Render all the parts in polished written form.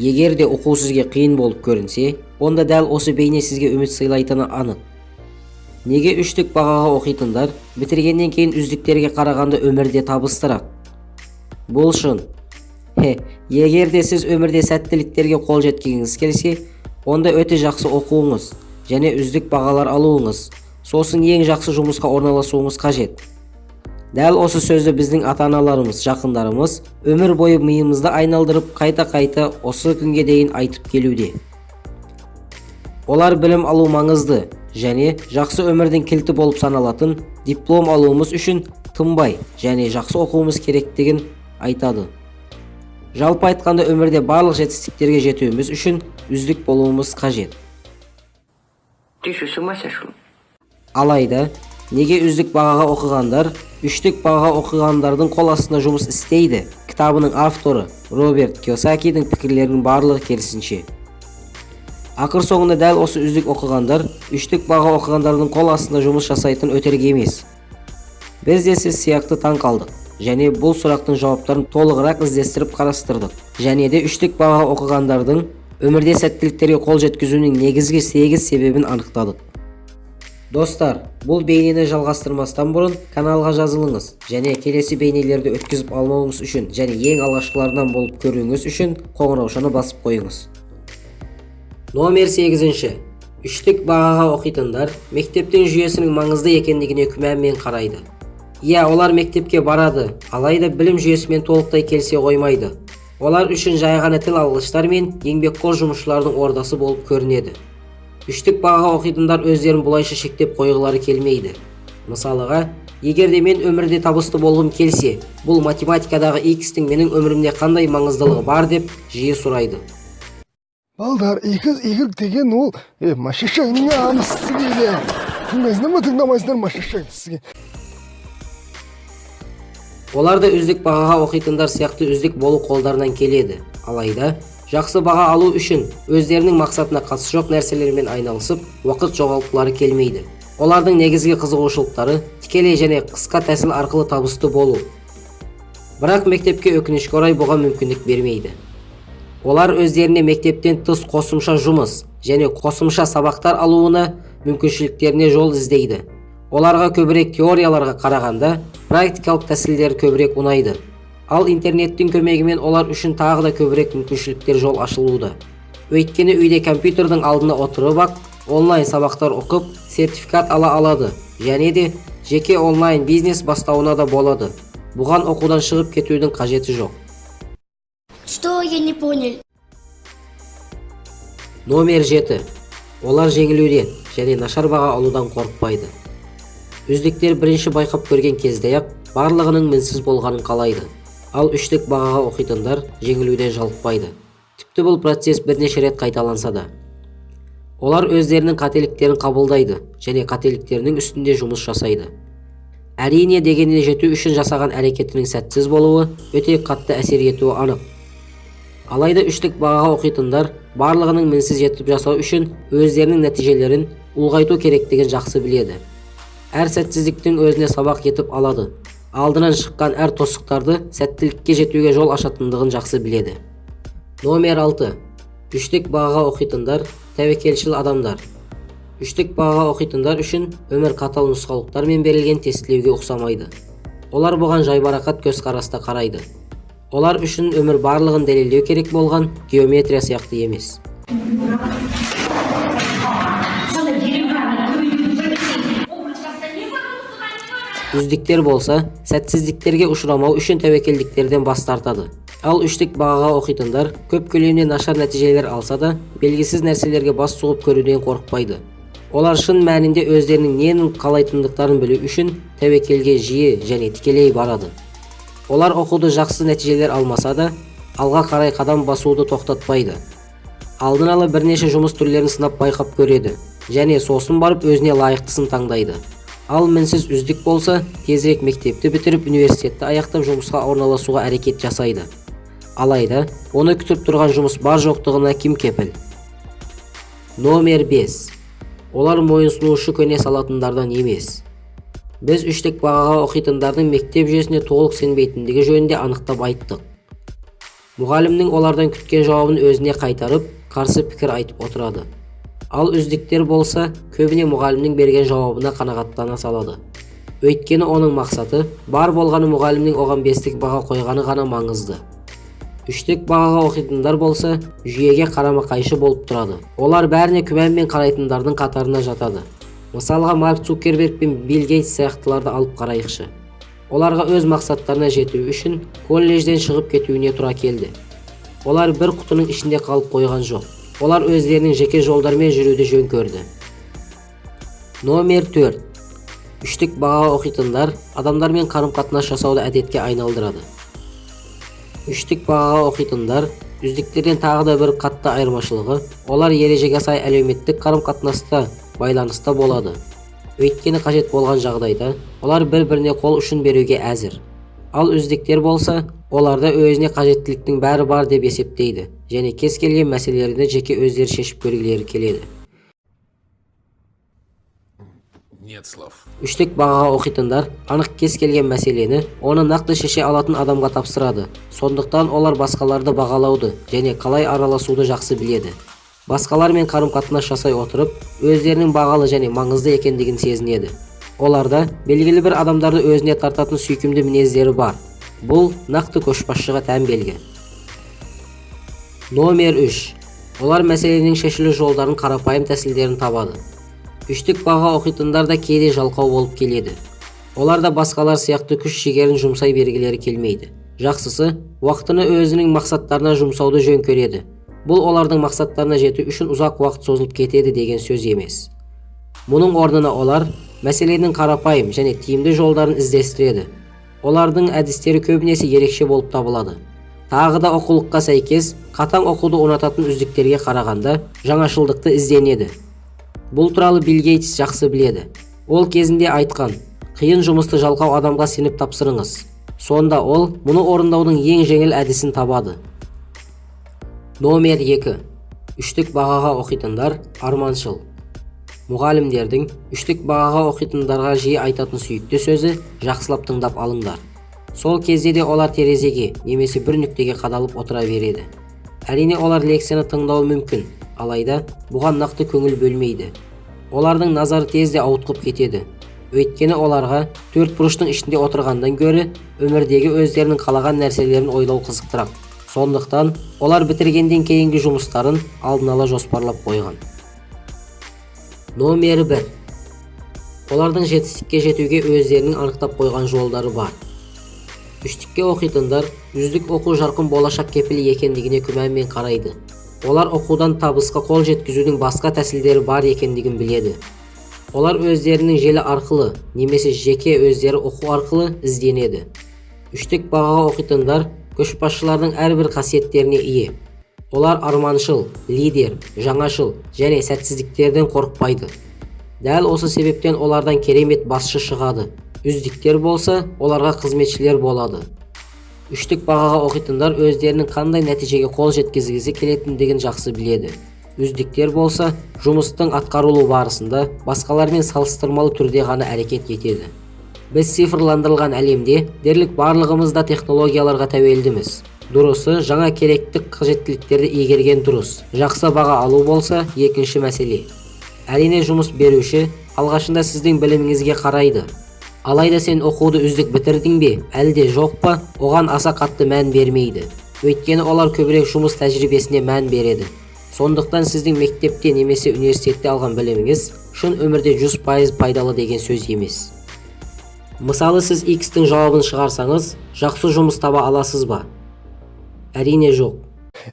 Егер де оқу сізге қиын болып көрінсе, онда дәл осы бейне сізге үміт сыйлайтыны анық. Неге үштік бағаға оқитындар бітіргеннен кейін үздіктерге қарағанда өмірде табыстырақ? Бұл шын. Егер де сіз өмірде сәттіліктерге қол жеткізгіңіз келсе, онда өте жақсы оқуыңыз және үздік бағалар алуыңыз, сосын ең жақсы жұмысқа орналасуыңыз қажет. Дәл осы сөзді біздің ата-аналарымыз, жақындарымыз өмір бойы миымызды айналдырып, қайта-қайта осы күнге дейін айтып келуде. Олар білім алу маңызды және жақсы өмірдің кілті болып саналатын диплом алуымыз үшін тынбай және жақсы оқуымыз керектігін айтады. Жалпы айтқанда өмірде барлық жетістіктерге жетуіміз үшін үздік болуымыз қажет. Ты что, с ума сошел? Алайда, неге үздік бағаға оқығандар үштік бағаға оқығандардың қол астында жұмыс істейді? Кітабының авторы Роберт Кийосакидің пікірлерінің барлығы керісінше. Ақыр соңында дәл осы үздік оқығандар үштік баға оқығандардың қол астында жұмыс жасайтын өтірік емес. Біз де сіз сияқты таң қалдық және бұл сұрақтың жауаптарын толығырақ іздестіріп қарастырдық. Және де үштік баға оқығандардың өмірде сәттіліктерге қол жеткізуінің негізгі 8 себебін анықтадық. Достар, бұл бейнені жалғастырмастан бұрын каналға жазылыңыз және келесі бейнелерді өткізіп алмауыңыз үшін және ең алғашқылардан болып көруіңіз үшін қоңыраушаны басып қойыңыз. Номер 8. Үштік бағаға оқитындар мектептің жүйесінің маңызды екендігіне күмәнмен қарайды. Олар мектепке барады, алайда білім жүйесімен толықтай келсе қоймайды. Олар үшін жай ғана тіл алғыштар мен еңбекқор жұмысшылардың ордасы болып көрінеді. Үштік бағаға оқитындар өздерін бұлайша шектеп қойғылары келмейді. Мысалыға, егер де мен өмірде табысты болғым келсе, бұл математикадағы X-тің менің өмірімде қандай маңыздылығы бар деп жиі сұрайды. Балдар, Y деген ол машашаңның амыстығы. Тыңдайсыңдар ма, тыңдамайсыңдар машашаңсызге. Олар да үздік бағаға оқитындар сияқты үздік болу қолдарынан келеді. Алайда, жақсы баға алу үшін өздерінің мақсатына қатысы жоқ нәрселермен айналысып, уақыт жоғалтқылары келмейді. Олардың негізгі қызығушылықтары тікелей және қысқа тәсіл арқылы табысты болу. Бірақ мектепке өкінішке орай бұған мүмкіндік бермейді. Олар өздеріне мектептен тыс қосымша жұмыс және қосымша сабақтар алуына мүмкіншіліктеріне жол іздейді. Оларға көбірек теорияларға қарағанда практикалық тәсілдер көбірек ұнайды. Ал интернеттің көмегімен олар үшін тағы да көбірек мүмкіншіліктер жол ашылуда. Өйткені үйде компьютердің алдына отырып онлайн сабақтар оқып, сертификат ала алады және де жеке онлайн бизнес бастауына да болады. Бұған оқудан шығып кетудің қажеті жоқ. Что я не понял? Номер 7. Олар жеңілуден және нашар баға алудан қорықпайды. Үздіктер бірінші байқап көрген кезде-ақ барлығының мінсіз болғанын қалайды. Ал үштік бағаға оқитындар жеңілуден жалықпайды. Тіпті бұл процесс бірнеше рет қайталанса да. Олар өздерінің қателіктерін қабылдайды және қателіктерінің үстінде жұмыс жасайды. Әрине, дегеніне жету үшін жасаған әрекетінің сәтсіз болуы өте қатты әсер етуі анық. Алайда үштік бағаға оқитындар барлығының мінсіз жетіп жасау үшін өздерінің нәтижелерін ұлғайту керектігін жақсы біледі. Әр сәтсіздіктің өзіне сабақ етіп алады. Алдынан шыққан әр тосықтарды сәттілікке жетуге жол ашатындығын жақсы біледі. Номер 6. Үштік бағаға оқитындар тәуекелшіл адамдар. Үштік бағаға оқитындар үшін өмір қатал нұсқаулықтармен берілген тестілеуге ұқсамайды. Олар бұған жайбарақат көзқараста қарайды. Олар үшін өмір барлығын дәлелдеу керек болған геометрия сияқты емес. Үздіктер болса, сәтсіздіктерге ұшырамау үшін тәуекелдіктерден бас тартады. Ал үштік бағаға оқитындар көп көлемде нашар нәтижелер алса да, белгісіз нәрселерге бас сұғып көруден қорықпайды. Олар шын мәнінде өздерінің ненің қалайтындықтарын білу үшін тәуекелге жиі және тікелей барады. Олар оқуды жақсы нәтижелер алмаса да, алға қарай қадам басуды тоқтатпайды. Алдын ала бірнеше жұмыс түрлерін сынап байқап көреді және сосын барып өзіне лайықтысын таңдайды. Ал мінсіз үздік болса, тезірек мектепті бітіріп, университетті аяқтап жұмысқа орналасуға әрекет жасайды. Алайда, оны күтіп тұрған жұмыс бар жоқтығына кім кепіл? Номер 5. Олар мойынсұнушы көне салатындардан емес. Біз үштік бағаға оқитындардың мектеп жүйесіне толық сенбейтіндігі жөнінде анықтап айттық. Мұғалімнің олардан күткен жауабын өзіне қайтарып, қарсы пікір айтып отырады. Ал үздіктер болса, көбіне мұғалімнің берген жауабына қанағаттана салады. Өйткені оның мақсаты бар болғаны мұғалімнің оған 5-тік баға қойғаны ғана маңызды. 3-тік бағаға оқитындар болса, жүйеге қарама-қайшы болып тұрады. Олар бәріне күмәнмен қарайтындардың қатарына жатады. Мысалға, Марк Цукерберг пен Билл Гейтс сияқтыларды алып қарайықшы. Оларға өз мақсаттарына жету үшін колледжден шығып кетуіне тура келді. Олар бір құтының ішінде қалып қойған жоқ. Олар өздерінің жеке жолдармен жүруді жөн көрді. Номер 4. 3-тік бағаға оқитындар адамдармен қарым-қатынас жасауды әдетке айналдырады. 3-тік бағаға оқитындар үздіктерден тағы да бір қатты айырмашылығы, олар ережеге сай әлеуметтік қарым-қатынаста байланыста болады. Өйткені қажет болған жағдайда, олар бір-біріне қол ұшын беруге әзір. Ал үздіктер болса, оларда өзіне қажеттіліктің бәрі бар деп есептейді, және кез келген мәселелерді жеке өздері шешіп көргілері келеді. Нет слов. 3-тік бағаға оқитындар анық кез келген мәселені оны нақты шеше алатын адамға тапсырады. Сондықтан олар басқаларды бағалауды және қалай араласуды жақсы біледі. Басқалармен қарым-қатынас жасай отырып, өздерінің бағалы және маңызды екендігін сезінеді. Оларда белгілі бір адамдарды өзіне тартатын сүйкімді мінездері бар. Бұл нақты көшбасшыға тән белгі. Номер 3. Олар мәселенің шешілу жолдарын қарапайым тәсілдерін табады. 3-тік баға оқитындар да кейде жалқау болып келеді. Олар да басқалар сияқты күш-жігерін жұмсай бергілері келмейді. Жақсысы, уақытыны өзінің мақсаттарына жұмсауды жөн көреді. Бұл олардың мақсаттарына жету үшін ұзақ уақыт созылып кетеді деген сөз емес. Мұның орнына олар мәселенің қарапайым және тиімді жолдарын іздестіреді. Олардың әдістері көбінесе ерекше болып табылады. Тағы да оқулыққа сәйкес, қатаң оқуды ұнататын үздіктерге қарағанда жаңашылдықты ізденеді. Бұл туралы Билл Гейтс жақсы біледі. Ол кезінде айтқан: "Қиын жұмысты жалқау адамға сеніп тапсырыңыз." Сонда ол мұны орындаудың ең жеңіл әдісін табады. Номер 2. 3-тік бағаға оқитындар арманшыл. Мұғалімдердің 3-тік бағаға оқитындарға жиі айтатын сүйікті сөзі "жақсылап тыңдап алыңдар". Сол кезде де олар терезеге немесе бір нүктеге қадалып отыра береді. Әрине олар лекцияны тыңдауы мүмкін, алайда бұған нақты көңіл бөлмейді. Олардың назары тезде ауытқып кетеді. Өйткені оларға 4 бұрыштың ішінде отырғандан гөрі өмірдегі өздерінің қалаған нәрселерін ойлау қызықтырақ. Сондықтан олар бітіргенден кейінгі жұмыстарын алдын ала жоспарлап қойған. Номер 1. Олардың жетістікке жетуге өздерінің анықтап қойған жолдары бар. 3-тікке оқитындар үздік оқу жарқын болашақ кепілі екендігіне күмәнмен қарайды. Олар оқудан табысқа қол жеткізудің басқа тәсілдері бар екендігін біледі. Олар өздерінің желі арқылы немесе жеке өздері оқу арқылы ізденеді. 3-тік бағаға оқитындар көшбасшылардың әрбір қасиеттеріне ие. Олар арманшыл, лидер, жаңашыл және сәтсіздіктерден қорықпайды. Дәл осы себептен олардан керемет басшы шығады. Үздіктер болса, оларға қызметшілер болады. 3-тік бағаға оқитындар өздерінің қандай нәтижеге қол жеткізгісі келетіндігін жақсы біледі. Үздіктер болса, жұмыстың атқарылу барысында басқалармен салыстырмалы түрде ғана әрекет етеді. Біз цифрландырылған әлемде дерлік барлығымызда технологияларға тәуелдіміз. Дұрысы, жаңа керектік қажеттіліктерді игерген дұрыс. Жақсы баға алу болса, екінші мәселе. Әрине жұмыс беруші алғашында сіздің біліміңізге қарайды. Алайда сен оқуды үздік бітірдің бе, әлде жоқ па, оған аса қатты мән бермейді. Өйткені олар көбірек жұмыс тәжірибесіне мән береді. Сондықтан сіздің мектепте немесе университетте алған біліміңіз шын өмірде 100% пайдалы деген сөз емес. Мысалы, сіз X-тің жауабын шығарсаңыз, жақсы жұмыс таба аласыз ба? Әрине жоқ.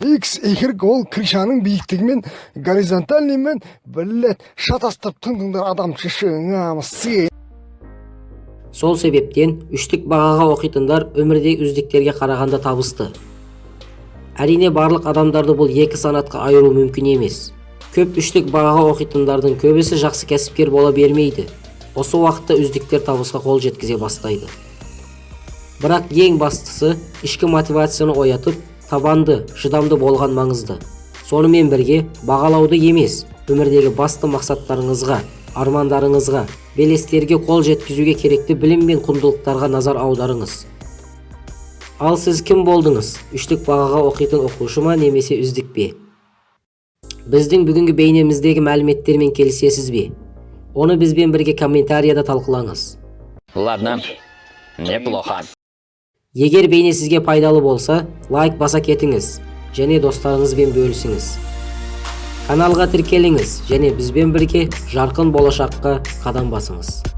X ихрік ол кришаның биіктігімен горизонтальныймен білет шатастырып тыңдыңдар адам шышыңамысы. Сол себептен 3-тік бағаға оқитындар өмірдегі үздіктерге қарағанда табысты. Әрине барлық адамдарды бұл екі санатқа айыру мүмкін емес. Көп 3-тік бағаға оқитындардың көбісі жақсы кәсіпкер бола бермейді. Осы уақытта үздіктер табысқа қол жеткізе бастайды. Бірақ ең бастысы ішкі мотивацияны оятып, табанды, шыдамды болған маңызды. Сонымен бірге бағалауды емес, өмірдегі басты мақсаттарыңызға, армандарыңызға, белестерге қол жеткізуге керекті білім мен құндылықтарға назар аударыңыз. Ал сіз кім болдыңыз? Үштік бағаға оқитын оқушы ма немесе үздік бе? Біздің бүгінгі бейнеміздегі мәліметтермен келісесіз бе? Оны бізбен бірге комментарияда талқылаңыз. Ладно, неплохо. Егер бейне сізге пайдалы болса, лайк баса кетіңіз және достарыңызбен бөлісіңіз. Каналға тіркеліңіз және бізбен бірге жарқын болашаққа қадам басыңыз.